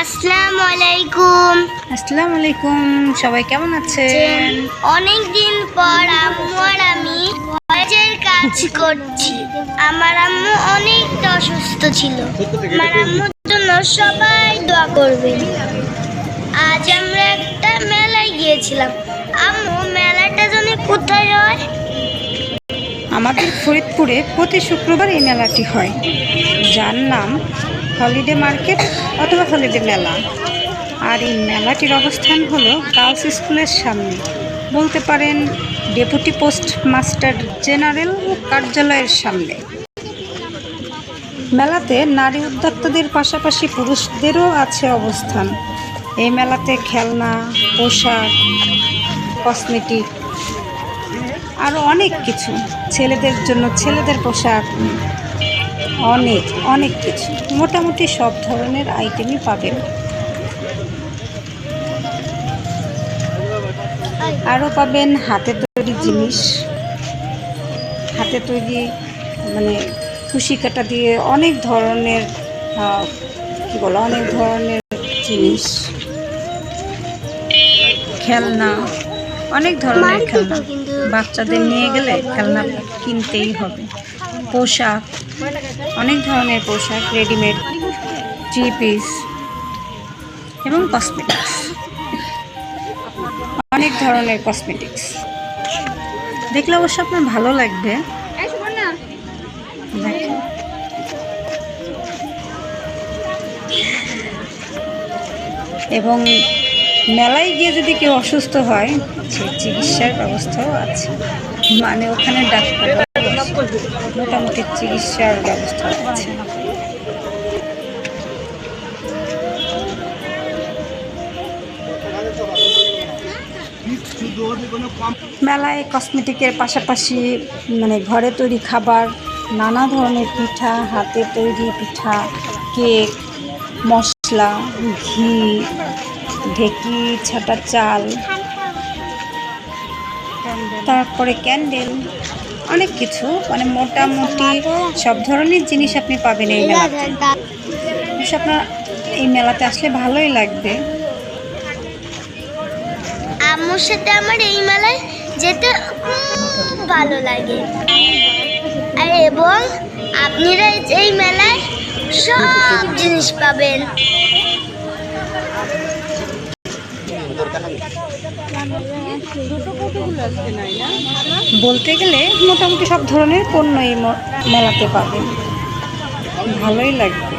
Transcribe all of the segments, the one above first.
আসসালামু আলাইকুম। আসসালামু আলাইকুম। সবাই কেমন আছেন? অনেক দিন পর আম্মু আর আমি কলেজের কাজ করছি। আমার আম্মু অনেকটা অসুস্থ ছিল। আমার আম্মুর জন্য সবাই দোয়া করবেন। আজ আমরা একটা মেলায় গিয়েছিলাম। আম্মু, মেলাটা জানি কোথায় হয়? আমাদের ফরিদপুরে প্রতি শুক্রবার এই মেলাটি হয়, যার নাম হলিডে মার্কেট অথবা হলিডে মেলা। আর এই মেলাটির অবস্থান হলো গার্লস স্কুলের সামনে, বলতে পারেন ডেপুটি পোস্ট মাস্টার জেনারেল কার্যালয়ের সামনে। মেলাতে নারী উদ্যোক্তাদের পাশাপাশি পুরুষদেরও আছে অবস্থান। এই মেলাতে খেলনা, পোশাক, কসমেটিক আরও অনেক কিছু, ছেলেদের জন্য ছেলেদের পোশাক, অনেক অনেক কিছু, মোটামুটি সব ধরনের আইটেমই পাবেন। আরও পাবেন হাতে তৈরি জিনিস, হাতে তৈরি মানে কুশি কাটা দিয়ে অনেক ধরনের অনেক ধরনের জিনিস, খেলনা, অনেক ধরনের খেলনা। বাচ্চাদের নিয়ে গেলে খেলনা কিনতেই হবে। পোশাক, অনেক ধরনের পোশাক, রেডিমেড, থ্রি পিস এবং কসমেটিক্স, অনেক ধরনের কসমেটিক্স। দেখলে অবশ্য আপনার ভালো লাগবে। দেখেন, এবং মেলায় গিয়ে যদি কেউ অসুস্থ হয়, সে চিকিৎসার ব্যবস্থাও আছে। মানে ওখানে ডাক্তার, মোটামুটি চিকিৎসার ব্যবস্থা আছে। মেলায় কসমেটিকের পাশাপাশি মানে ঘরে তৈরি খাবার, নানা ধরনের পিঠা, হাতে তৈরি পিঠা, কেক, মশলা, ঘি, ঢেকি ছাটা চাল, তারপরে ক্যান্ডেল, অনেক কিছু, মানে মোটামুটি সব ধরনের জিনিস আপনি পাবেন এই মেলাতে। আপনার এই মেলাতে আসলে ভালোই লাগবে। আম্মুর সাথে আমার এই মেলায় যেতে খুব ভালো লাগে। আর এবং আপনারা এই মেলায় সব জিনিস পাবেন। বলতে গেলে মোটামুটি সব ধরনের পণ্য এই মেলাতে পাবেন, ভালোই লাগবে।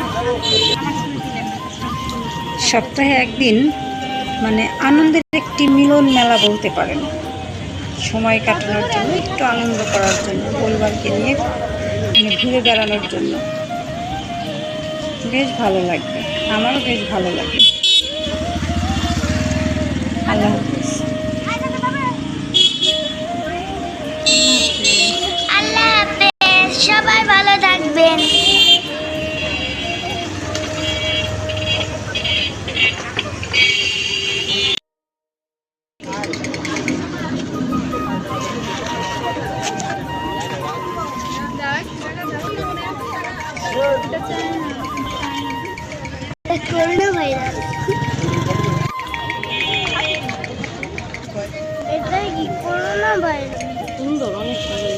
সপ্তাহে একদিন মানে আনন্দের একটি মিলন মেলা বলতে পারেন, সময় কাটানোর জন্য, একটু আনন্দ করার জন্য, পরিবারকে নিয়ে মানে ঘুরে বেড়ানোর জন্য বেশ ভালো লাগবে। আমারও বেশ ভালো লাগে। আল্লাহ হাফেজ। আল্লাহ হাফেজ, সবাই ভালো থাকবেন। করোনা ভাইরাস, এটাই কি করোনা ভাইরাস? সুন্দর, অনেক সুন্দর।